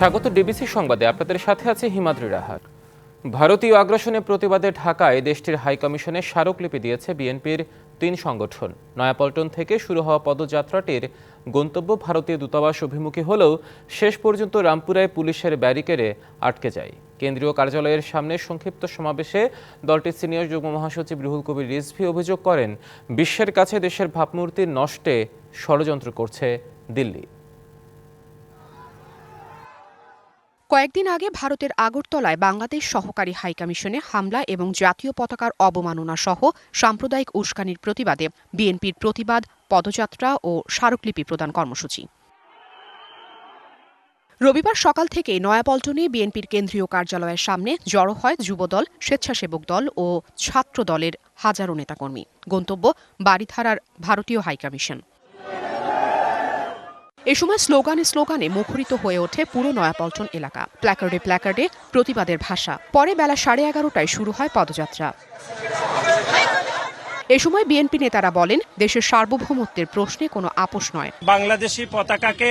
স্বাগত ডিবিসি সংবাদে আপনাদের সাথে আছে হিমাদ্রি রাহাত। ভারতীয় আগ্রাসনের প্রতিবাদে ঢাকায় দেশটির হাইকমিশনে স্মারকলিপি দিয়েছে বিএনপির ৩ সংগঠন। নয়াপল্টন থেকে শুরু হওয়া পদযাত্রাটির গন্তব্য ভারতীয় দূতাবাস অভিমুখী হলেও শেষ পর্যন্ত রামপুরায় পুলিশের ব্যারিকেডে আটকে যায়। কেন্দ্রীয় কার্যালয়ের সামনে সংক্ষিপ্ত সমাবেশে দলটির সিনিয়র যুগ্ম মহাসচিব রুহুল কবির রিজভী অভিযোগ করেন, বিশ্বের কাছে দেশের ভাবমূর্তি নষ্টে ষড়যন্ত্র করছে দিল্লি। কয়েকদিন আগে ভারতের আগরতলায় বাংলাদেশ সহকারী হাইকমিশনে হামলা এবং জাতীয় পতাকার অবমাননা সহ সাম্প্রদায়িক উস্কানির প্রতিবাদে বিএনপির প্রতিবাদ পদযাত্রা ও স্মারকলিপি প্রদান কর্মসূচি। রবিবার সকাল থেকে নয়াপল্টনে বিএনপির কেন্দ্রীয় কার্যালয়ের সামনে জড়ো হয় যুবদল, স্বেচ্ছাসেবক দল ও ছাত্র দলের হাজারো নেতাকর্মী। গন্তব্য বারিধারার ভারতীয় হাইকমিশন। এ সময় স্লোগানে মুখরিত হয়ে ওঠে পুরো নয়াপল্টন এলাকা। প্ল্যাকার্ডে প্রতিবাদের ভাষা। পরে বেলা 11:30টায় শুরু হয় পদযাত্রা। এ সময় বিএনপি নেতারা বলেন, দেশের সার্বভৌমত্বের প্রশ্নে কোনো আপোষ নয়। বাংলাদেশি পতাকাকে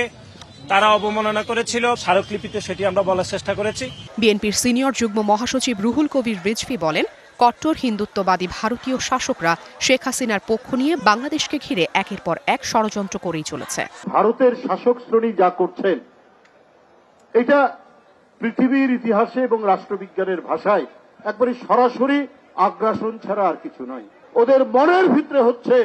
তারা অবমাননা করেছিল, স্মারকলিপিতে সেটি আমরা বলার চেষ্টা করেছি। বিএনপির সিনিয়র যুগ্ম মহাসচিব রুহুল কবির রিজভী বলেন, কট্টর হিন্দুত্ববাদী ভারতীয় শাসকরা শেখ হাসিনার পক্ষ নিয়ে বাংলাদেশকে ঘিরে একের পর এক ষড়যন্ত্র করেই চলেছে। ভারতের শাসক শ্রেণী যা করছেন, এটা পৃথিবীর ইতিহাসে এবং রাষ্ট্রবিজ্ঞানের ভাষায় একবারে সরাসরি আগ্রাসন ছাড়া আর কিছু নয়। ওদের মনের ভিতরে হচ্ছে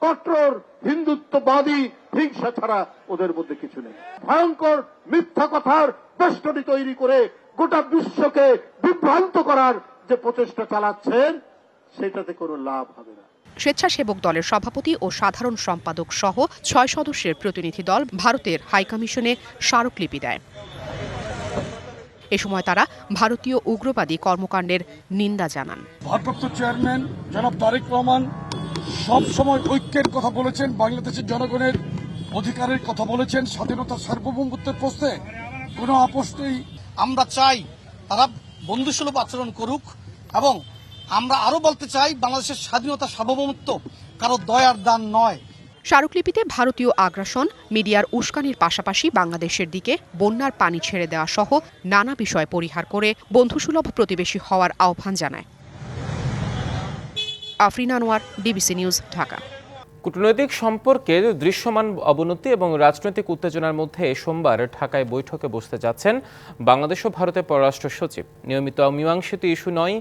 কট্টর হিন্দুত্ববাদী হিংসা ছাড়া ওদের মধ্যে কিছু নেই। ভয়ঙ্কর মিথ্যা কথার বেষ্টনী তৈরি করে গোটা বিশ্বকে বিভ্রান্ত করার যে প্রচেষ্টা চালাচ্ছেন, সেটাতে কোনো লাভ হবে না। স্বেচ্ছাসেবক দলের সভাপতি ও সাধারণ সম্পাদক সহ 6 সদস্যের প্রতিনিধি দল ভারতের হাইকমিশনে স্মারকলিপি দেয়। এ সময় তারা ভারতীয় উগ্রবাদী কর্মকাণ্ডের নিন্দা জানান। ভারপ্রাপ্ত চেয়ারম্যান জনাব তারেক রহমান সবসময় ঐক্যের কথা বলেছেন, বাংলাদেশের জনগণের অধিকারের কথা বলেছেন, স্বাধীনতা সার্বভৌমত্বের প্রশ্নে কোনো আপোষ নেই। আমরা চাই তারা বন্ধুসুলভ আচরণ করুক এবং আমরা আরো বলতে চাই, বাংলাদেশের স্বাধীনতা সার্বভৌমত্ব কারো দয়ার দান নয়। স্মারকলিপিতে ভারতীয় আগ্রাসন, মিডিয়ার উস্কানির পাশাপাশি বাংলাদেশের দিকে বন্যার পানি ছেড়ে দেওয়া সহ নানা বিষয় পরিহার করে বন্ধুসুলভ প্রতিবেশী হওয়ার আহ্বান জানায়। Afrin Anwar, DBC news, Dhaka. কূটনৈতিক সম্পর্কের দৃশ্যমান অবনতি এবং রাজনৈতিক উত্তেজনার মধ্যে সোমবার ঢাকায় বৈঠকে বসতে যাচ্ছেন বাংলাদেশ ও ভারতের পররাষ্ট্র সচিব। নিয়মিত অমীমাংসিত ইস্যু নয়,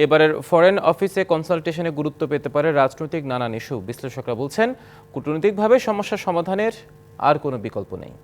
এবারের ফরেন অফিসে কনসালটেশনে গুরুত্ব পেতে পারে রাজনৈতিক নানান ইস্যু। বিশ্লেষকরা বলছেন, কূটনৈতিকভাবে সমস্যা সমাধানের আর কোনো বিকল্প নেই।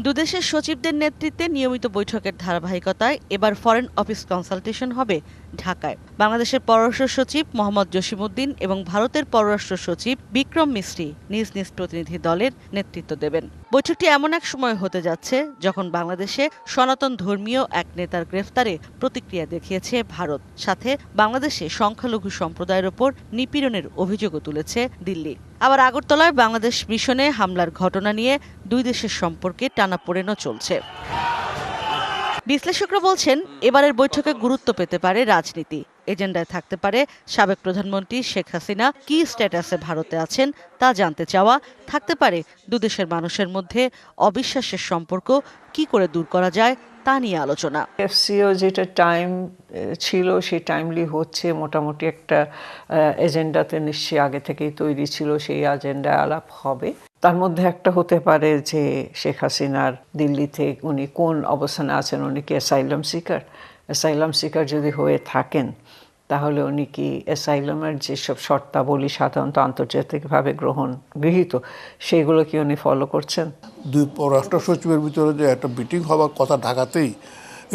দুদেশের সচিবদের নেতৃত্বে নিয়মিত বৈঠকের ধারাবাহিকতায় এবার ফরেন অফিস কনসালটেশন হবে ঢাকায়। বাংলাদেশের পররাষ্ট্র সচিব মোহাম্মদ জসিমউদ্দিন এবং ভারতের পররাষ্ট্র সচিব বিক্রম মিস্ত্রি নিজ নিজ প্রতিনিধি দলের নেতৃত্ব দেবেন। বৈঠকটি এমন এক সময় হতে যাচ্ছে যখন বাংলাদেশে সনাতন ধর্মীয় এক নেতার গ্রেফতারে প্রতিক্রিয়া দেখিয়েছে ভারত, সাথে বাংলাদেশে সংখ্যালঘু সম্প্রদায়ের ওপর নিপীড়নের অভিযোগও তুলেছে দিল্লি। আবার আগরতলায় বাংলাদেশ মিশনে হামলার ঘটনা নিয়ে দুই দেশের সম্পর্কে টানাপোড়েনও চলছে। বিশ্লেষকরা বলছেন, এবারের বৈঠকে গুরুত্ব পেতে পারে রাজনীতি। এজেন্ডায় থাকতে পারে সাবেক প্রধানমন্ত্রী শেখ হাসিনা কি স্ট্যাটাসে ভারতে আছেন তা জানতে চাওয়া, থাকতে পারে দুদেশের মানুষের মধ্যে অবিশ্বাসের সম্পর্ক কি করে দূর করা যায় তা নিয়ে আলোচনা। এফসিও যেটা টাইম ছিল সেই টাইমলি হচ্ছে, মোটামুটি একটা এজেন্ডাতে নিশ্চয়ই আগে থেকেই তৈরি ছিল, সেই এজেন্ডা আলাপ হবে। তার মধ্যে একটা হতে পারে যে শেখ হাসিনার দিল্লিতে উনি কোন অবস্থানে আছেন, উনি কি অ্যাসাইলাম সিকার যদি হয়ে থাকেন তাহলে উনি কি অ্যাসাইলামের যেসব শর্তাবলী সাধারণত আন্তর্জাতিকভাবে গৃহীত সেগুলো কি উনি ফলো করছেন। দুই পররাষ্ট্র সচিবের ভিতরে যে একটা মিটিং হওয়ার কথা ঢাকাতেই,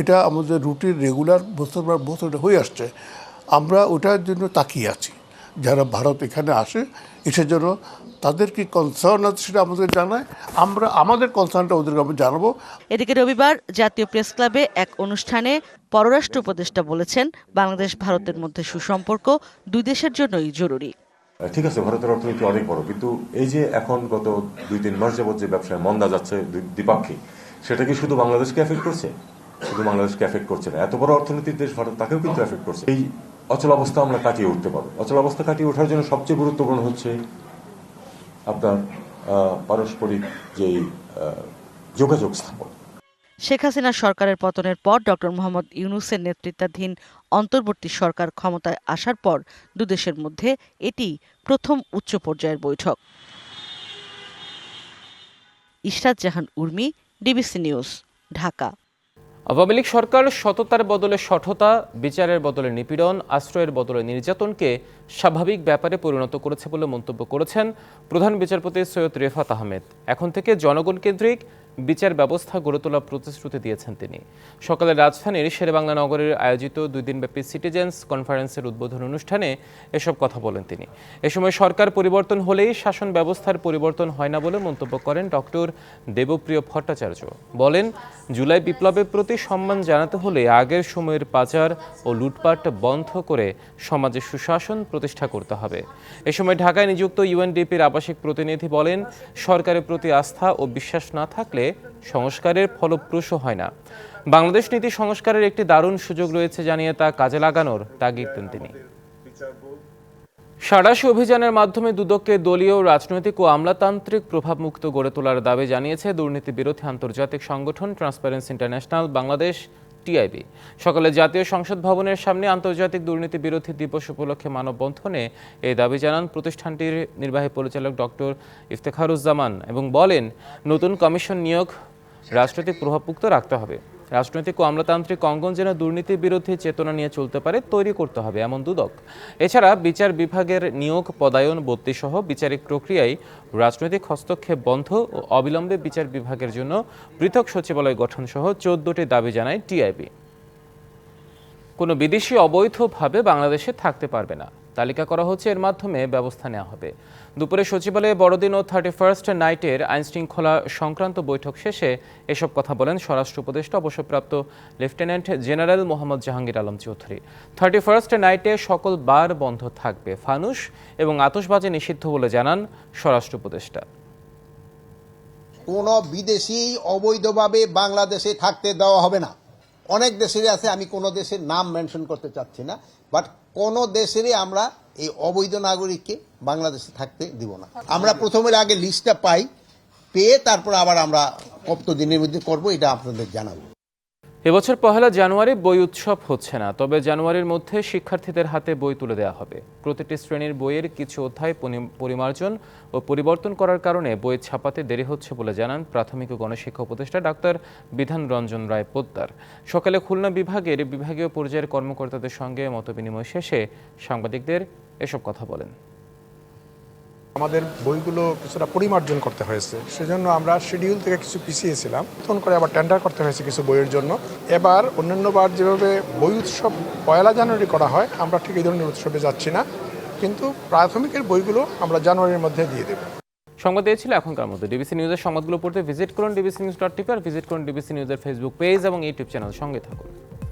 এটা আমাদের রুটিন রেগুলার বছর হয়ে আসছে। আমরা ওটার জন্য তাকিয়ে আছি, যারা ভারত এখানে আসে এটার জন্য তাদের কি কনসার্ন আছে সেটা আমাদের জানায়, আমরা আমাদের কনসার্নটা ওদেরকে আমরা জানাবো। এদিকে রবিবার জাতীয় প্রেস ক্লাবে এক অনুষ্ঠানে পররাষ্ট্র উপদেষ্টা বলেছেন, বাংলাদেশ ভারতের মধ্যে সুসম্পর্ক দুই দেশের জন্যই জরুরি। ঠিক আছে, ভারতের অর্থনীতি অনেক বড়, কিন্তু এই যে এখন গত 2-3 মাস যাবত যে ব্যবসায় মন্দা যাচ্ছে দ্বিপাক্ষিক, সেটা কি শুধু বাংলাদেশকে এফেক্ট করছে? শুধু বাংলাদেশকে এফেক্ট করছে না, এত বড় অর্থনীতির দেশ ভারত, তাকেও কিন্তু এফেক্ট করছে। এই অচল অবস্থা আমরা কাটিয়ে উঠতে পারবো। অচল অবস্থা কাটিয়ে ওঠার জন্য সবচেয়ে গুরুত্বপূর্ণ হচ্ছে আপনার পারস্পরিক যেই যোগাযোগ স্থাপন। শেখ হাসিনার সরকারের পতনের পর ডক্টর মোহাম্মদ ইউনূসের নেতৃত্বাধীন অন্তর্বর্তী সরকার ক্ষমতায় আসার পর দুদেশের মধ্যে এটি প্রথম উচ্চ পর্যায়ের বৈঠক। ইশরাত জাহান উর্মি, ডিবিসি নিউজ, ঢাকা। আওয়ামী লীগ সরকার সততার বদলে শঠতা, বিচারের বদলে নিপীড়ন, আশ্রয়ের বদলে নির্যাতনকে স্বাভাবিক ব্যাপারে পরিণত করেছে বলে মন্তব্য করেছেন প্রধান বিচারপতি সৈয়দ রেফাত আহমেদ। এখন থেকে জনগণ কেন্দ্রিক বিচার ব্যবস্থা গড়ে তোলার প্রতিশ্রুতি দিয়েছেন তিনি। সকালে রাজধানীর শেরেবাংলা নগরের আয়োজিত 2 দিনব্যাপী সিটিজেন্স কনফারেন্সের উদ্বোধন অনুষ্ঠানে এসব কথা বলেন তিনি। এ সময় সরকার পরিবর্তন হলেই শাসন ব্যবস্থার পরিবর্তন হয় না বলে মন্তব্য করেন ডক্টর দেবপ্রিয় ভট্টাচার্য। বলেন, জুলাই বিপ্লবের প্রতি সম্মান জানাতে হলে আগের সময়ের পাচার ও লুটপাট বন্ধ করে সমাজে সুশাসন প্রতিষ্ঠা করতে হবে। এ সময় ঢাকায় নিযুক্ত ইউএনডিপির আবাসিক প্রতিনিধি বলেন, সরকারের প্রতি আস্থা ও বিশ্বাস না থাকলে সংস্কারের ফলপ্রসূ হয় না। বাংলাদেশ নীতি সংস্কারের একটি দারুণ সুযোগ রয়েছে জানিয়ে তা কাজে লাগানোর তাগিদ দেন তিনি। সাঁড়াশি অভিযানের মাধ্যমে দুদককে দলীয়, রাজনৈতিক ও আমলাতান্ত্রিক প্রভাবমুক্ত গড়ে তোলার দাবি জানিয়েছে দুর্নীতি বিরোধী আন্তর্জাতিক সংগঠন ট্রান্সপারেন্সি ইন্টারন্যাশনাল বাংলাদেশ টিআইবি। সকালে জাতীয় সংসদ ভবনের সামনে আন্তর্জাতিক দুর্নীতি বিরোধী দিবস উপলক্ষে মানববন্ধনে এই দাবি জানান প্রতিষ্ঠানটির নির্বাহী পরিচালক ডক্টর ইফতেখারুজ্জামান এবং বলেন, নতুন কমিশন নিয়োগ রাজনৈতিক প্রভাবমুক্ত রাখতে হবে। রাজনৈতিক ও আমলাতান্ত্রিক অঙ্গন যেন দুর্নীতি বিরোধী চেতনা নিয়ে চলতে পারে তৈরি করতে হবে এমন দুদক। এছাড়া বিচার বিভাগের নিয়োগ, পদায়ন, বদলি সহ বিচারিক প্রক্রিয়ায় রাজনৈতিক হস্তক্ষেপ বন্ধ ও অবিলম্বে বিচার বিভাগের জন্য পৃথক সচিবালয় গঠন সহ 14টি দাবি জানায় টিআইবি। কোনো বিদেশি অবৈধভাবে বাংলাদেশে থাকতে পারবে না, তালিকা করা হচ্ছে, এর মাধ্যমে ব্যবস্থা নেওয়া হবে। দুপুরে সচিবালয়ে বড়দিন ও 31st নাইটের আইনশৃঙ্খলা সংক্রান্ত বৈঠক শেষে এসব কথা বলেন স্বরাষ্ট্র উপদেষ্টা অবসরপ্রাপ্ত lieutenant general Mohammad Jahangir Alam Chowdhury. 31st নাইটে সকল বার বন্ধ থাকবে, ফানুস এবং আতশবাজি নিষিদ্ধ বলে জানান স্বরাষ্ট্র উপদেষ্টা। কোনো বিদেশি অবৈধভাবে বাংলাদেশে থাকতে দেওয়া হবে না। অনেক দেশেরই আছে, আমি কোনো দেশের নাম মেনশন করতে চাচ্ছি না, বাট কোনো দেশেরই আমরা এই অবৈধ নাগরিককে বাংলাদেশে থাকতে দিব না। আমরা প্রথমের আগে লিস্টটা পেয়ে তারপর আবার আমরা কত দিনের মধ্যে করব এটা আপনাদের জানাবো। এবছর 1 জানুয়ারি বই উৎসব হচ্ছে না, তবে জানুয়ারির মধ্যে শিক্ষার্থীদের হাতে বই তুলে দেওয়া হবে। প্রতিটি শ্রেণীর বইয়ের কিছু অধ্যায় পরিমার্জন ও পরিবর্তন করার কারণে বই ছাপাতে দেরি হচ্ছে বলে জানান প্রাথমিক ও গণশিক্ষা উপদেষ্টা ডাক্তার বিধান রঞ্জন রায় পোদ্দার। সকালে খুলনা বিভাগের বিভাগীয় পর্যায়ের কর্মকর্তাদের সঙ্গে মতবিনিময় শেষে সাংবাদিকদের এসব কথা বলেন। আমাদের বইগুলো কিছুটা পরিমার্জন করতে হয়েছে, সেজন্য আমরা শিডিউল থেকে কিছু পিছিয়েছিলাম, নতুন করে আবার টেন্ডার করতে হয়েছে কিছু বইয়ের জন্য। এবার অন্যান্যবার যেভাবে বই উৎসব 1 জানুয়ারি করা হয়, আমরা ঠিক এই ধরনের উৎসবে যাচ্ছি না, কিন্তু প্রাথমিকের বইগুলো আমরা জানুয়ারির মধ্যে দিয়ে দেব। সংবাদ এই ছিল এখনকার মধ্যে। ডিবিসি নিউজের সংবাদগুলো পড়তে ভিজিট করুন dbcnews.tv আর ভিজিট করুন ডিবিসি নিউজের ফেসবুক পেজ এবং ইউটিউব চ্যানেল। সঙ্গে থাকুন।